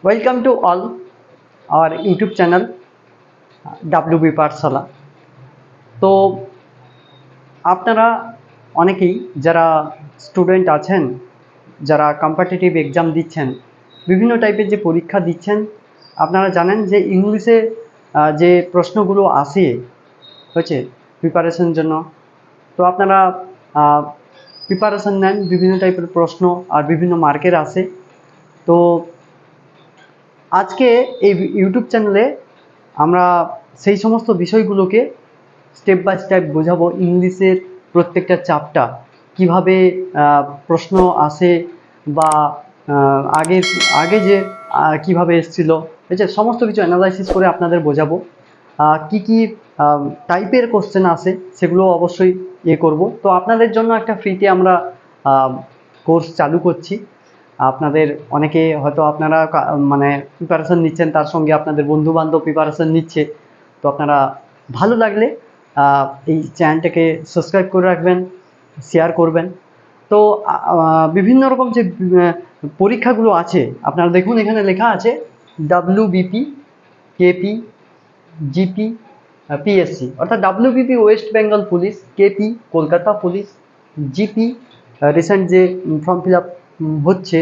Welcome to all our YouTube channel WB পাঠশালা। তো আপনারা অনেকেই যারা স্টুডেন্ট আছেন, যারা কম্পিটিটিভ এক্সাম দিচ্ছেন, বিভিন্ন টাইপের যে পরীক্ষা দিচ্ছেন, আপনারা জানেন যে ইংলিশে যে প্রশ্নগুলো আসে হচ্ছে প্রিপারেশনের জন্য। তো আপনারা প্রিপারেশন নেন, বিভিন্ন টাইপের প্রশ্ন আর বিভিন্ন মার্কের আসে। তো আজকে এই ইউটিউব চ্যানেলে আমরা সেই সমস্ত বিষয়গুলোকে স্টেপ বাই স্টেপ বোঝাবো। ইংলিশের প্রত্যেকটা চ্যাপ্টার কীভাবে প্রশ্ন আসে বা আগে আগে যে কীভাবে এসেছিল, ঠিক আছে, সমস্ত কিছু অ্যানালাইসিস করে আপনাদের বোঝাবো। কি কি টাইপের কোশ্চেন আসে সেগুলো অবশ্যই করব। তো আপনাদের জন্য একটা ফ্রিতে আমরা কোর্স চালু করছি। আপনাদের অনেকে হয়তো আপনারা মানে প্রিপারেশন নিচ্ছেন, তার সঙ্গে আপনাদের বন্ধুবান্ধব প্রিপারেশন নিচ্ছে। তো আপনারা ভালো লাগলে এই চ্যানেলটাকে সাবস্ক্রাইব করে রাখবেন, শেয়ার করবেন। তো বিভিন্ন রকম যে পরীক্ষাগুলো আছে আপনারা দেখুন, এখানে লেখা আছে WBP, KP, GP, PSC, অর্থাৎ WBP West Bengal police, KP Kolkata police, GP recent যে ফর্ম ফিল আপ হচ্ছে,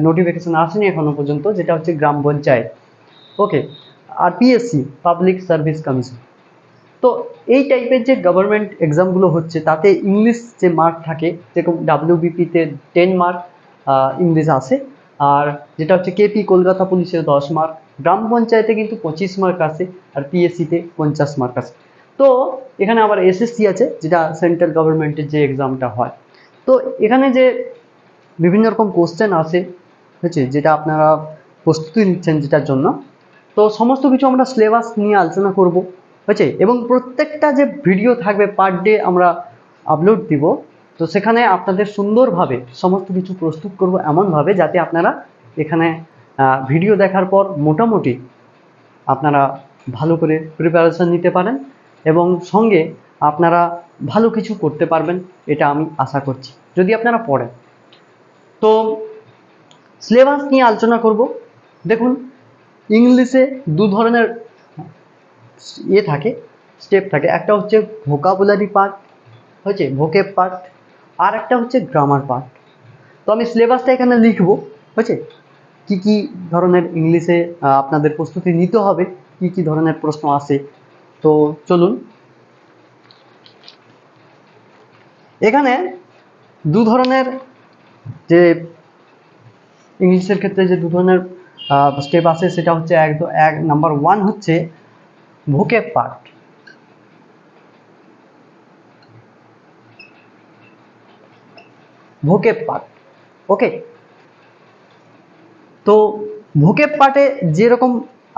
নোটিফিকেশন আসেনি এখনো পর্যন্ত, যেটা হচ্ছে গ্রাম পঞ্চায়েত। ওকে, আর PSC পাবলিক সার্ভিস কমিশন। তো এই টাইপের যে গভর্নমেন্ট এক্সামগুলো হচ্ছে তাতে ইংলিশ যে মার্ক থাকে, যেরকম WBPতে 10 মার্ক ইংলিশ আসে, আর যেটা হচ্ছে KP কলকাতা পুলিশের 10 মার্ক, গ্রাম পঞ্চায়েতে কিন্তু 25 মার্ক আসে, আর PSCতে 50 মার্ক আসে। তো এখানে আবার SSC আছে, যেটা সেন্ট্রাল গভর্নমেন্টের যে এক্সামটা হয়। তো এখানে যে বিভিন্ন রকম কোশ্চেন আসে, হচ্ছে যেটা আপনারা প্রস্তুতি নিচ্ছেন যেটার জন্য, তো সমস্ত কিছু আমরা সিলেবাস নিয়ে আলোচনা করব, হচ্ছে, এবং প্রত্যেকটা যে ভিডিও থাকবে পার ডে আমরা আপলোড দিব। তো সেখানে আপনাদের সুন্দরভাবে সমস্ত কিছু প্রস্তুত করব এমনভাবে যাতে আপনারা এখানে ভিডিও দেখার পর মোটামুটি আপনারা ভালো করে প্রিপারেশন নিতে পারেন এবং সঙ্গে আপনারা ভালো কিছু করতে পারবেন, এটা আমি আশা করছি যদি আপনারা পড়েন। তো সিলেবাস নিয়ে আলোচনা করব। দেখুন, ইংলিশে দু ধরনের থাকে, স্টেপ থাকে। একটা হচ্ছে ভোকাবুলারি পার্ট, হচ্ছে ভোকেব পার্ট, আর একটা হচ্ছে গ্রামার পার্ট। তো আমি সিলেবাসটা এখানে লিখবো, হচ্ছে কি কি ধরনের ইংলিশে আপনাদের প্রস্তুতি নিতে হবে, কি কি ধরনের প্রশ্ন আসে। তো চলুন, এখানে দু ধরনের যে ইংলিশের ক্ষেত্রে যে দু ধরনের স্টেপ আছে, সেটা হচ্ছে এক নাম্বার 1 হচ্ছে ভোকেব পার্ট। ভোকেব পার্ট, ওকে। তো ভোকেব পার্টে যেরকম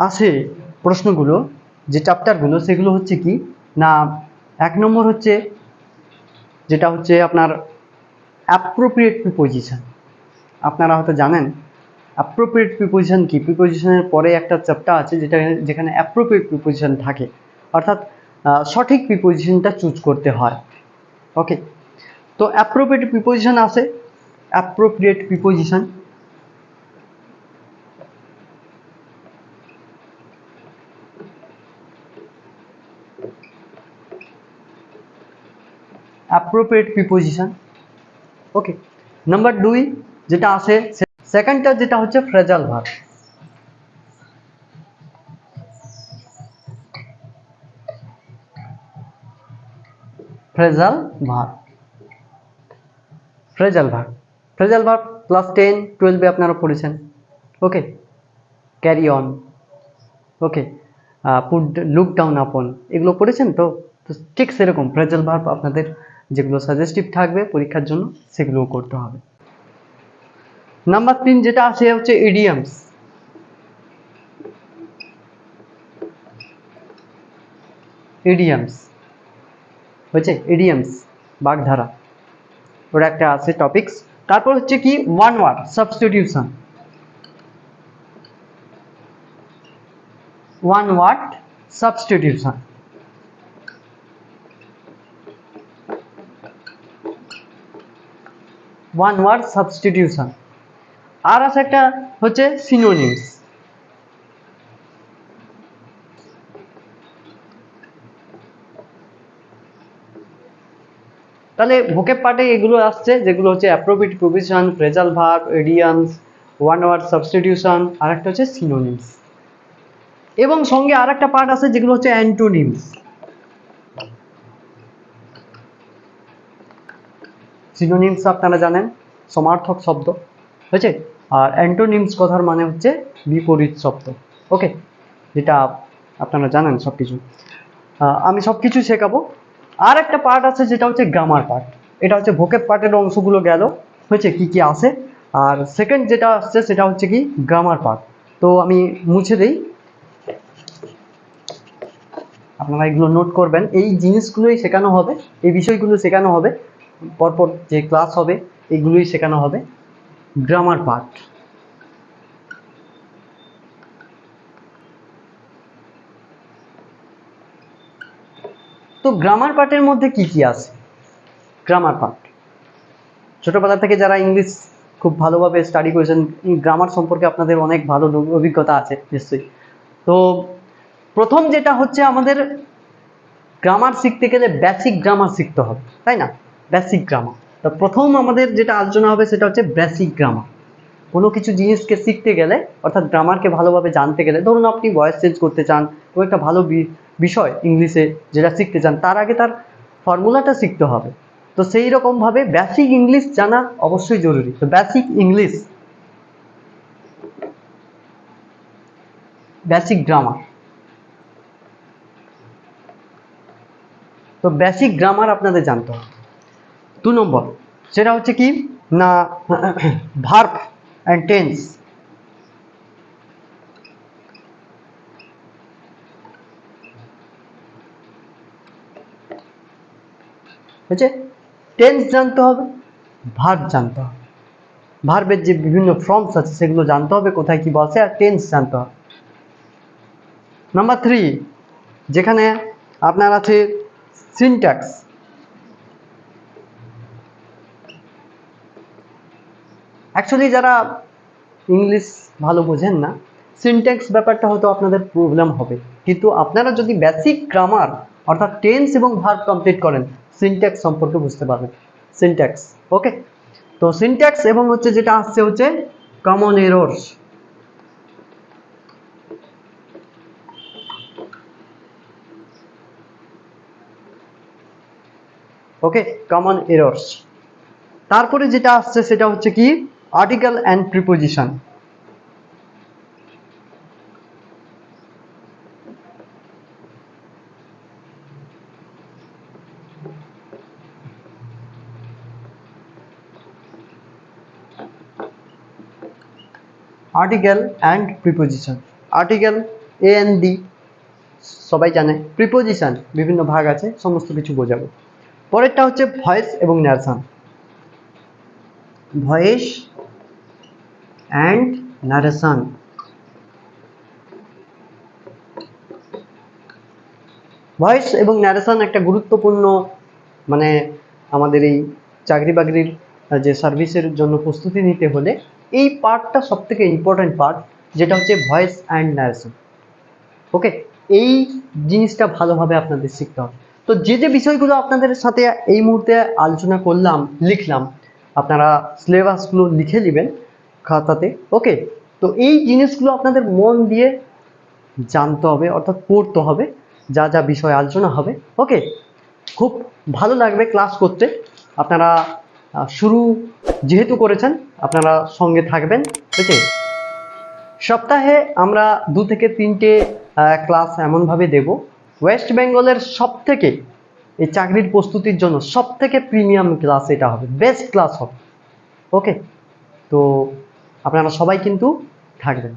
আসে প্রশ্নগুলো, যে চ্যাপ্টারগুলো, সেগুলো হচ্ছে কি না, 1 নম্বর হচ্ছে যেটা হচ্ছে আপনার অ্যাপ্রোপ্রিয়েট প্রিপোজিশন। আপনারা হয়তো জানেন অ্যাপ্রোপ্রিয়েট প্রিপোজিশন কি। প্রিপোজিশনের পরে একটা চ্যাপ্টার আছে যেখানে অ্যাপ্রোপ্রিয়েট প্রিপোজিশন থাকে, অর্থাৎ সঠিক প্রিপোজিশনটা চুজ করতে হয়। ওকে, তো অ্যাপ্রোপ্রিয়েট প্রিপোজিশন আসে, appropriate preposition. Appropriate preposition, okay. Number 2 যেটা আসে, সেকেন্ডটা যেটা হচ্ছে phrasal verb. Phrasal verb, phrasal verb, phrasal verb class 10 12-এ আপনারা পড়েছেন। Okay, carry on, okay, put look down upon, এগুলো পড়েছেন। তো ঠিক সেরকম ফ্রেজাল ভার্ব আপনাদের যেগুলো সাজেস্টিভ থাকবে পরীক্ষার জন্য সেগুলোও করতে হবে। নাম্বার 3 যেটা আছে হচ্ছে ইডিয়ামস। ইডিয়ামস হচ্ছে ইডিয়ামস, বাগধারা, ওটা একটা আছে টপিকস। তারপর হচ্ছে কি one word substitution. One word substitution, one word substitution. আর আছে একটা হচ্ছে সিনোনিমস। তাহলে ভোকেব পার্টে এগুলো আসছে, যেগুলো হচ্ছে appropriate preposition, phrasal verb, idioms, one word substitution, আর একটা হচ্ছে সিনোনিমস। এবং সঙ্গে আর একটা পার্ট আছে যেগুলো হচ্ছে অ্যান্টোনিমস। সিনোনিমস আপনারা জানেন সমার্থক শব্দ, হয়েছে। আর অ্যান্টোনিমস কথার মানে হচ্ছে বিপরীত শব্দ। ওকে, যেটা আপনারা জানেন সবকিছু। আমি সবকিছু শেখাবো। আর একটা পার্ট আছে যেটা হচ্ছে গ্রামার পার্ট। এটা হচ্ছে ভোকেব পার্টের অংশগুলো গেল, হয়েছে, কি কি আছে। আর সেকেন্ড যেটা আসছে সেটা হচ্ছে কি গ্রামার পার্ট। তো আমি মুছে দিই, আপনারা এগুলো নোট করবেন। এই জিনিসগুলোই শেখানো হবে, এই বিষয়গুলো শেখানো হবে, পরপর যে ক্লাস হবে এগুলোই শেখানো হবে। গ্রামার পার্ট, তো গ্রামার পার্টের মধ্যে কি কি আছে? গ্রামার পার্ট, ছোটবেলা থেকে যারা ইংলিশ খুব ভালোভাবে স্টাডি করেছেন, গ্রামার সম্পর্কে আপনাদের অনেক ভালো অভিজ্ঞতা আছে নিশ্চয়ই। তো প্রথম যেটা হচ্ছে, আমাদের গ্রামার শিখতে গেলে বেসিক গ্রামার শিখতে হবে, তাই না? Basic grammar. তো প্রথম আমাদের যেটা আলোচনা হবে সেটা হচ্ছে বেসিক গ্রামার। কোনো কিছু জিনিসকে শিখতে গেলে, অর্থাৎ গ্রামারকে ভালোভাবে জানতে গেলে, ধরুন আপনি ভয়েস চেঞ্জ করতে চান, কোনো একটা ভালো বিষয় ইংলিশে যেটা শিখতে চান, তার আগে তার ফর্মুলাটা শিখতে হবে। তো সেই রকমভাবে বেসিক ইংলিশ জানা অবশ্যই জরুরি। তো বেসিক ইংলিশ, বেসিক গ্রামার, তো বেসিক গ্রামার আপনাদের জানতে হবে। 2 নম্বর সেটা হচ্ছে কি না, ভার্ব অ্যান্ড টেন্স। হচ্ছে টেন্স জানতে হবে, ভার্ব জানতে হবে। ভার্বের যে বিভিন্ন ফর্মস আছে সেগুলো জানতে হবে, কোথায় কি বসে, আর টেন্স জানতে হবে। নাম্বার 3, যেখানে আপনার আছে সিনট্যাক্স। অ্যাকচুয়ালি যারা ইংলিশ ভালো বোঝেন না, সিনট্যাক্স ব্যাপারটা হয়তো আপনাদের প্রবলেম হবে, কিন্তু আপনারা যদি বেসিক গ্রামার অর্থাৎ টেন্স এবং ভার্ব কমপ্লিট করেন, সিনট্যাক্স সম্পর্কে বুঝতে পারবেন। সিনট্যাক্স, ওকে। তো সিনট্যাক্স এবং হচ্ছে যেটা আসছে হচ্ছে কমন এরর্স। ওকে, কমন এরর্স। তারপরে যেটা আসছে সেটা হচ্ছে কি article and preposition. Article and preposition. Article A N D সবাই জানে, প্রিপোজিশন বিভিন্ন ভাগ আছে, সমস্ত কিছু বোঝাবো। পরেরটা হচ্ছে ভয়েস এবং narration. Voice and narration. Voice এবং ন্যারেশন একটা গুরুত্বপূর্ণ, মানে আমাদের এই চাকরি বাকরির যে সার্ভিসের জন্য প্রস্তুতি নিতে হলে এই পার্টটা সব থেকে ইম্পর্টেন্ট পার্ট, যেটা হচ্ছে ভয়েস অ্যান্ড ন্যারেশন। ওকে, এই জিনিসটা ভালোভাবে আপনাদের শিখতে হবে। তো যে যে বিষয়গুলো আপনাদের সাথে এই মুহূর্তে আলোচনা করলাম, লিখলাম, আপনারা সিলেবাসগুলো লিখে নেবেন খাতাতে। ওকে, তো এই জিনিসগুলো আপনাদের মন দিয়ে জানতে হবে, অর্থাৎ পড়তে হবে, যা যা বিষয় আলোচনা হবে। ওকে, খুব ভালো লাগবে ক্লাস করতে। আপনারা শুরু যেহেতু করেছেন, আপনারা সঙ্গে থাকবেন। ওকে, সপ্তাহে আমরা 2 থেকে 3টে ক্লাস এমনভাবে দেব, ওয়েস্ট বেঙ্গলের সব থেকে এই চাকরির প্রস্তুতির জন্য সব থেকে প্রিমিয়াম ক্লাস এটা হবে, বেস্ট ক্লাস হবে। ওকে, তো আপনারা সবাই কিন্তু থাকবেন।